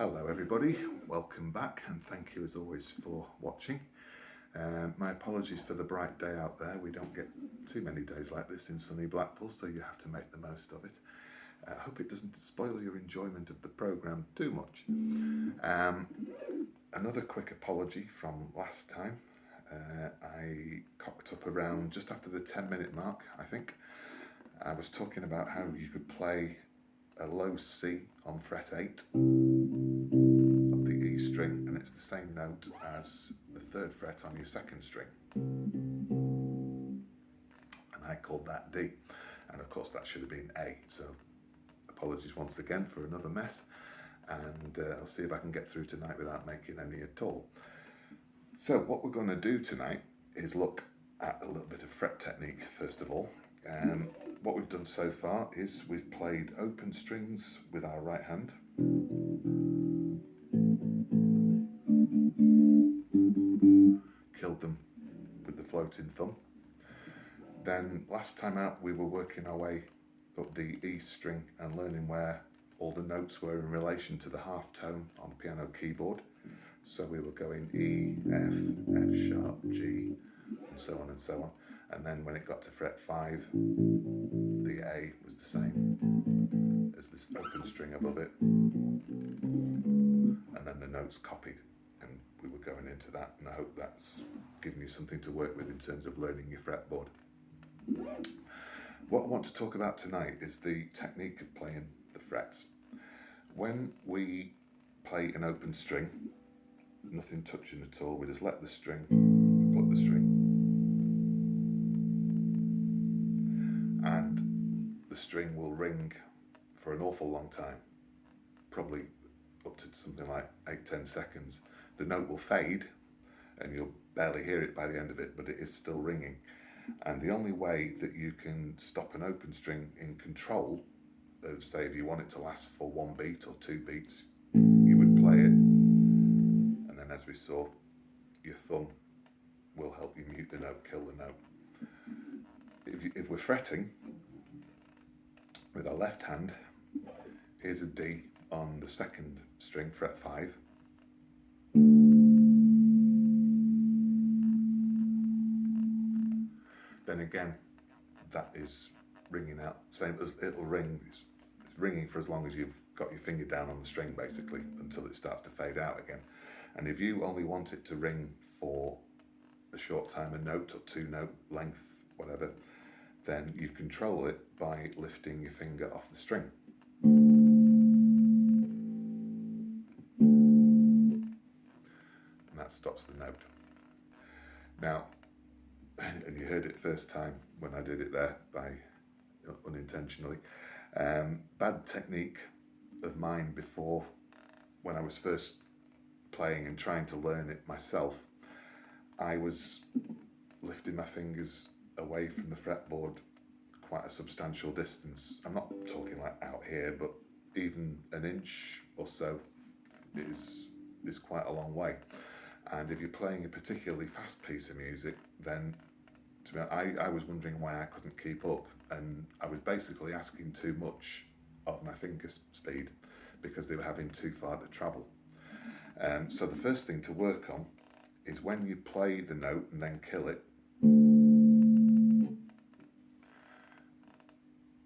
Hello everybody, welcome back and thank you as always for watching. My apologies for the bright day out there. We don't get too many days like this in sunny Blackpool, so you have to make the most of it. I hope it doesn't spoil your enjoyment of the programme too much. Another quick apology from last time. I cocked up around just after the 10-minute mark, I think. I was talking about how you could play a low C on fret 8 of the E string, and it's the same note as the 3rd fret on your 2nd string. And I called that D, and of course that should have been A, so apologies once again for another mess, and I'll see if I can get through tonight without making any at all. So what we're going to do tonight is look at a little bit of fret technique first of all. What we've done so far is we've played open strings with our right hand. Killed them with the floating thumb. Then last time out we were working our way up the E string and learning where all the notes were in relation to the half tone on the piano keyboard. So we were going E, F, F sharp, G, and so on and so on. And then when it got to fret 5, the A was the same as this open string above it. And then the notes copied. And we were going into that, and I hope that's given you something to work with in terms of learning your fretboard. What I want to talk about tonight is the technique of playing the frets. When we play an open string, nothing touching at all, we just let the string, we put the string, and the string will ring for an awful long time, probably up to something like 8-10 seconds. The note will fade and you'll barely hear it by the end of it, but it is still ringing. And the only way that you can stop an open string in control of, say, if you want it to last for 1 beat or 2 beats, you would play it, and then as we saw, your thumb will help you mute the note, kill the note. If we're fretting with our left hand, here's a D on the 2nd string, fret 5. Then again, that is ringing out, same as it'll ring, it's ringing for as long as you've got your finger down on the string basically, until it starts to fade out again. And if you only want it to ring for a short time, a note or 2 note length, whatever, then you control it by lifting your finger off the string. And that stops the note. Now, and you heard it first time when I did it there, by unintentionally. Bad technique of mine before, when I was first playing and trying to learn it myself, I was lifting my fingers away from the fretboard quite a substantial distance. I'm not talking like out here, but even an inch or so is quite a long way. And if you're playing a particularly fast piece of music, then I was wondering why I couldn't keep up, and I was basically asking too much of my finger speed because they were having too far to travel. So the first thing to work on is when you play the note and then kill it,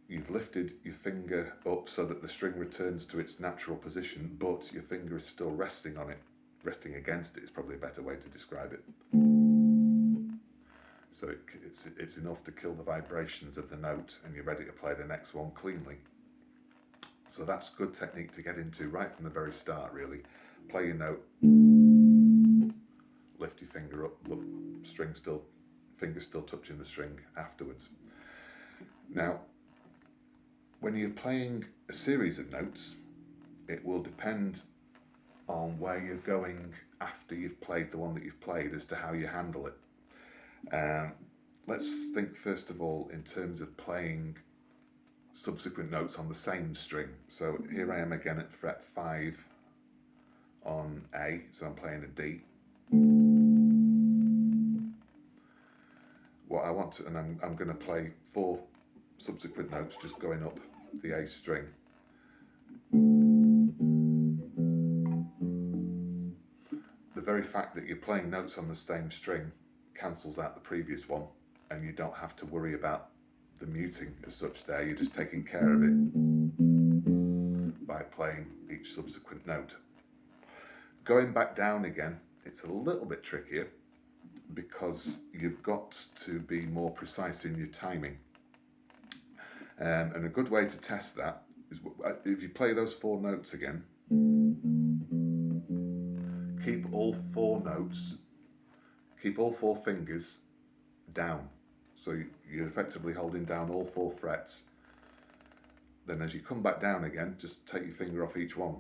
you've lifted your finger up so that the string returns to its natural position, but your finger is still resting on it. Resting against it is probably a better way to describe it. So it's enough to kill the vibrations of the note, and you're ready to play the next one cleanly. So that's good technique to get into right from the very start, really. Play your note, lift your finger up, look, finger still touching the string afterwards. Now, when you're playing a series of notes, it will depend on where you're going after you've played the one that you've played as to how you handle it. Let's think first of all in terms of playing subsequent notes on the same string. So here I am again at fret 5 on A, so I'm playing a D. What I want to, and I'm going to play 4 subsequent notes just going up the A string. fact that you're playing notes on the same string cancels out the previous one, and you don't have to worry about the muting as such there. You're just taking care of it by playing each subsequent note. Going back down again, it's a little bit trickier because you've got to be more precise in your timing. And a good way to test that is if you play those 4 notes again, keep all 4 notes, keep all 4 fingers down. So you're effectively holding down all 4 frets. Then as you come back down again, just take your finger off each one.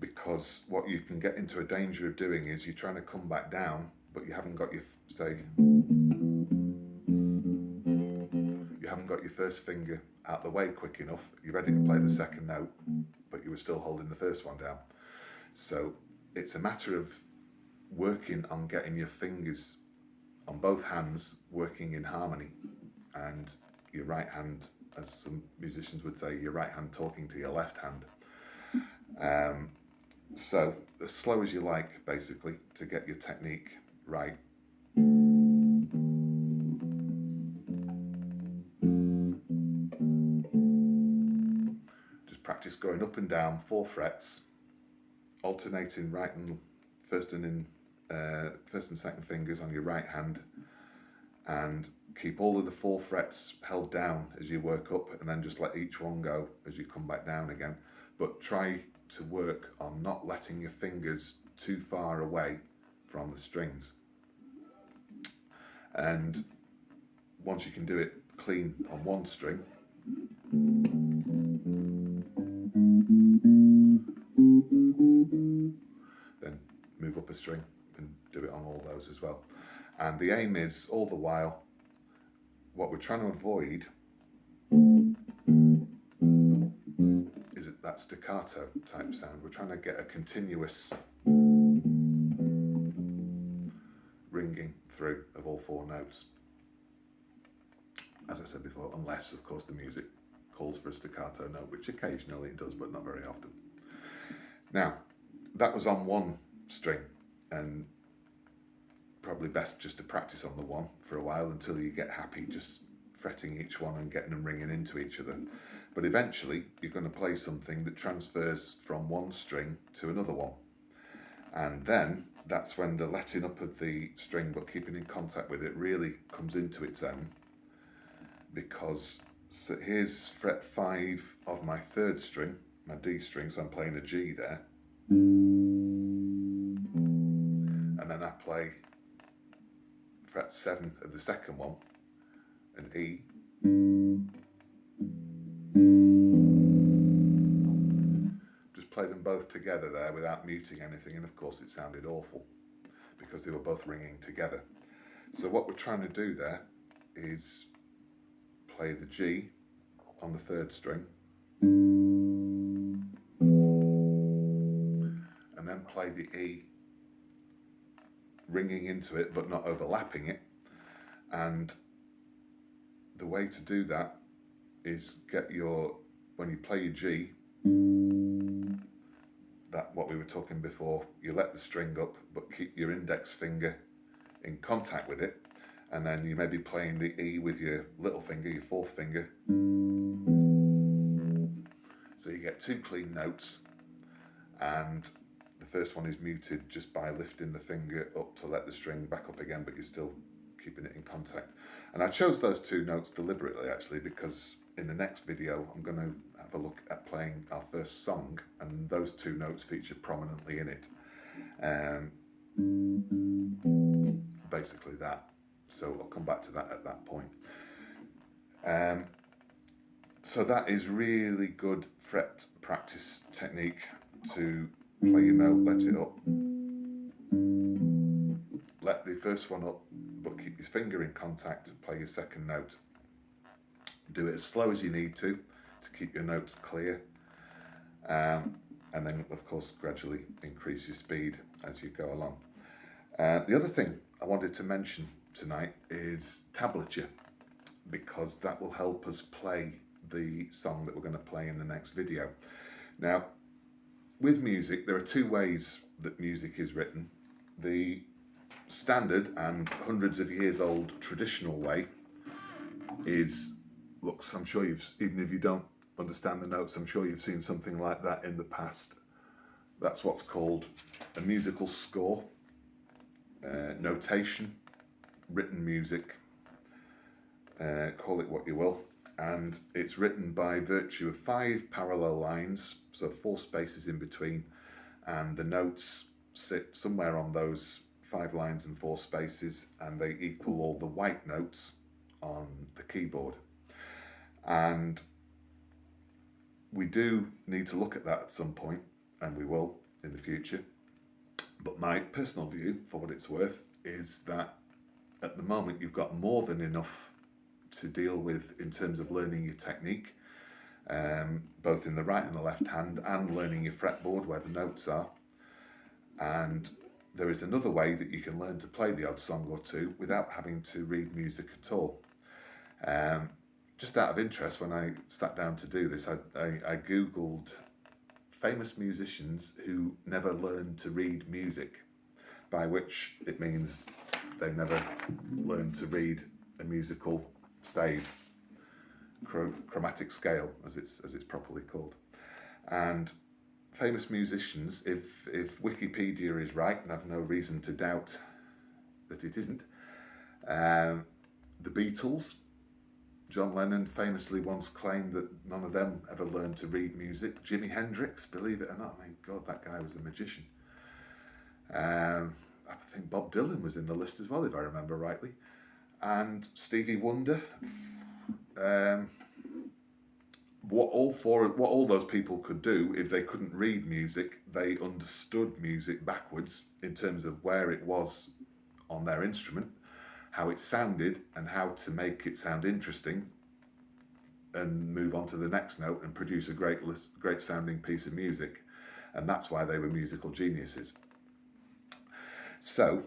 Because what you can get into a danger of doing is you're trying to come back down, but you haven't got your, say, you haven't got your first finger out the way quick enough. You're ready to play the second note, but you were still holding the first one down. So it's a matter of working on getting your fingers on both hands working in harmony, and your right hand, as some musicians would say, your right hand talking to your left hand. So as slow as you like, basically, to get your technique right. Just practice going up and down 4 frets, alternating right and first and second fingers on your right hand, and keep all of the 4 frets held down as you work up, and then just let each one go as you come back down again. But try to work on not letting your fingers too far away from the strings. And once you can do it clean on one string, then move up a string and do it on all those as well. And the aim is, all the while, what we're trying to avoid is that staccato type sound. We're trying to get a continuous ringing through of all 4 notes. As I said before, unless of course the music calls for a staccato note, which occasionally it does, but not very often. Now, that was on one string, and probably best just to practice on the one for a while until you get happy just fretting each one and getting them ringing into each other. But eventually you're going to play something that transfers from one string to another one, and then that's when the letting up of the string but keeping in contact with it really comes into its own. Because so here's fret 5 of my 3rd string, my D string, so I'm playing a G there, and then I play fret 7 of the 2nd one, an E, just play them both together there without muting anything, and of course it sounded awful because they were both ringing together. So what we're trying to do there is play the G on the 3rd string, and then play the E ringing into it but not overlapping it. And the way to do that is get your, when you play your G, that what we were talking before, you let the string up but keep your index finger in contact with it, and then you may be playing the E with your little finger, your 4th finger, so you get 2 clean notes, and the first one is muted just by lifting the finger up to let the string back up again, but you're still keeping it in contact. And I chose those 2 notes deliberately actually, because in the next video I'm going to have a look at playing our first song, and those 2 notes feature prominently in it. Basically that. So I'll come back to that at that point. So that is really good fret practice technique to play your note, let it up, let the first one up, but keep your finger in contact and play your 2nd note. Do it as slow as you need to keep your notes clear, and then of course gradually increase your speed as you go along. The other thing I wanted to mention tonight is tablature, because that will help us play the song that we're going to play in the next video. Now, with music, there are two ways that music is written. The standard and hundreds of years old traditional way is, looks, I'm sure even if you don't understand the notes, I'm sure you've seen something like that in the past. That's what's called a musical score, notation, written music, call it what you will. And it's written by virtue of 5 parallel lines, so 4 spaces in between, and the notes sit somewhere on those 5 lines and 4 spaces, and they equal all the white notes on the keyboard. And we do need to look at that at some point, and we will in the future. But my personal view, for what it's worth, is that at the moment you've got more than enough to deal with in terms of learning your technique, both in the right and the left hand, and learning your fretboard where the notes are. And there is another way that you can learn to play the odd song or two without having to read music at all. Just out of interest, when I sat down to do this, I googled famous musicians who never learned to read music, by which it means they never learned to read a musical stave, chromatic scale, as it's properly called. And famous musicians, if Wikipedia is right, and I've no reason to doubt that it isn't, the Beatles, John Lennon famously once claimed that none of them ever learned to read music. Jimi Hendrix, believe it or not, I mean, God, that guy was a magician. I think Bob Dylan was in the list as well, if I remember rightly. And Stevie Wonder. What all those people could do, if they couldn't read music, they understood music backwards in terms of where it was on their instrument, how it sounded, and how to make it sound interesting, and move on to the next note and produce a great sounding piece of music. And that's why they were musical geniuses. So,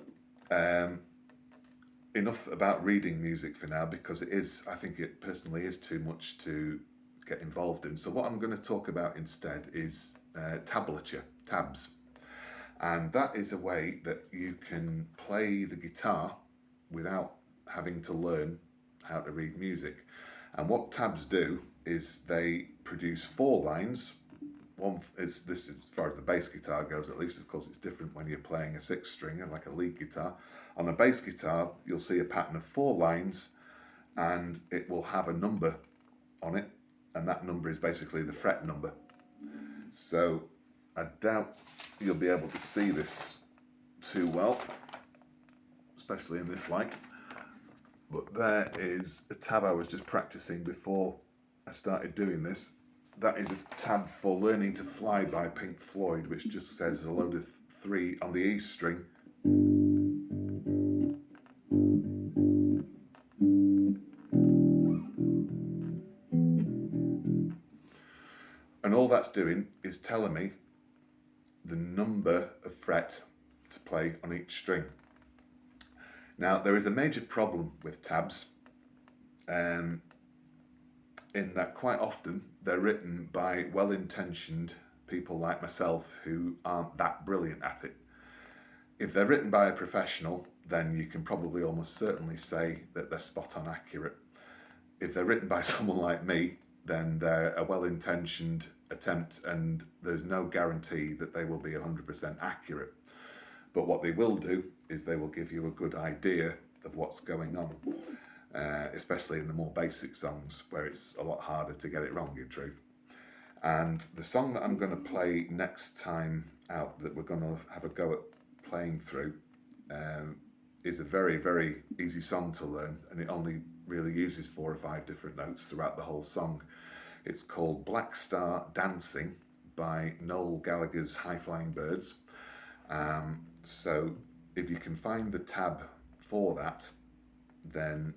enough about reading music for now, because I think it personally is too much to get involved in. So what I'm going to talk about instead is tablature, tabs. And that is a way that you can play the guitar without having to learn how to read music. And what tabs do is they produce 4 lines. This is as far as the bass guitar goes, at least. Of course, it's different when you're playing a 6-stringer, like a lead guitar. On a bass guitar, you'll see a pattern of 4 lines, and it will have a number on it, and that number is basically the fret number. So I doubt you'll be able to see this too well, especially in this light. But there is a tab I was just practicing before I started doing this. That is a tab for Learning to Fly by Pink Floyd, which just says a load of 3 on the E string. And all that's doing is telling me the number of fret to play on each string. Now, there is a major problem with tabs, in that quite often they're written by well-intentioned people like myself who aren't that brilliant at it. If they're written by a professional, then you can probably almost certainly say that they're spot on accurate. If they're written by someone like me, then they're a well-intentioned attempt, and there's no guarantee that they will be 100% accurate. But what they will do is they will give you a good idea of what's going on, especially in the more basic songs where it's a lot harder to get it wrong, in truth. And the song that I'm going to play next time out, that we're going to have a go at playing through, is a very, very easy song to learn, and it only really uses 4 or 5 different notes throughout the whole song. It's called Black Star Dancing by Noel Gallagher's High Flying Birds. So if you can find the tab for that, then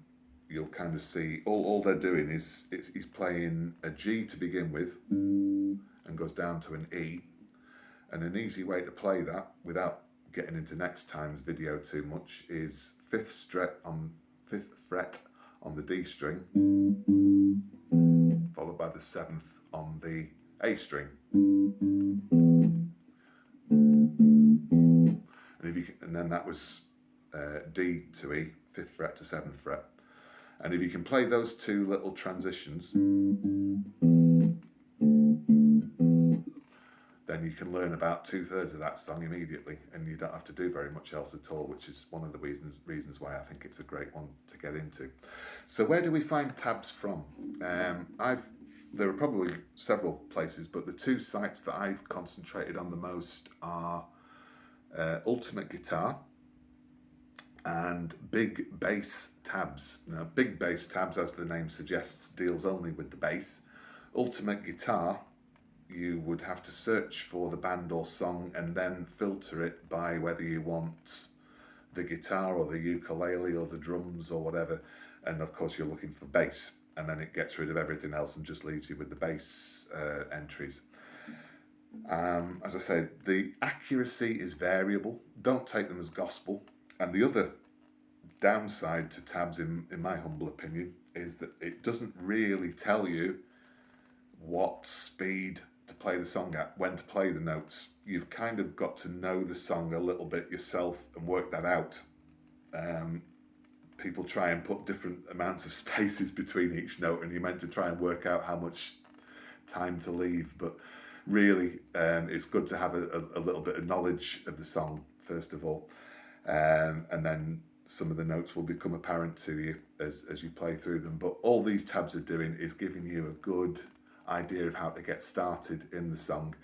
you'll kind of see all they're doing is he's playing a G to begin with and goes down to an E. And an easy way to play that without getting into next time's video too much is 5th fret on the D string, followed by the 7th on the A string. And then that was D to E, 5th fret to 7th fret. And if you can play those two little transitions, then you can learn about 2/3 of that song immediately, and you don't have to do very much else at all, which is one of the reasons why I think it's a great one to get into. So where do we find tabs from? There are probably several places, but the two sites that I've concentrated on the most are Ultimate Guitar and Big Bass Tabs. Now, Big Bass Tabs, as the name suggests, deals only with the bass. Ultimate Guitar, you would have to search for the band or song and then filter it by whether you want the guitar or the ukulele or the drums or whatever. And of course, you're looking for bass, and then it gets rid of everything else and just leaves you with the bass entries. As I said, the accuracy is variable. Don't take them as gospel. And the other downside to tabs, in my humble opinion, is that it doesn't really tell you what speed to play the song at, when to play the notes. You've kind of got to know the song a little bit yourself and work that out. People try and put different amounts of spaces between each note, and you're meant to try and work out how much time to leave. But really, it's good to have a little bit of knowledge of the song, first of all. And then some of the notes will become apparent to you as you play through them. But all these tabs are doing is giving you a good idea of how to get started in the song.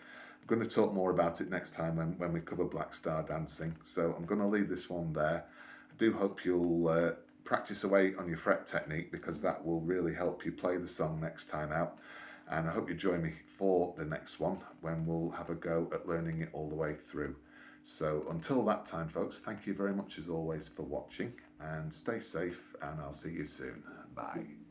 I'm going to talk more about it next time when we cover Black Star Dancing. So I'm going to leave this one there. I do hope you'll practice away on your fret technique, because that will really help you play the song next time out. And I hope you join me for the next one, when we'll have a go at learning it all the way through. So until that time, folks, thank you very much as always for watching, and stay safe, and I'll see you soon. Bye.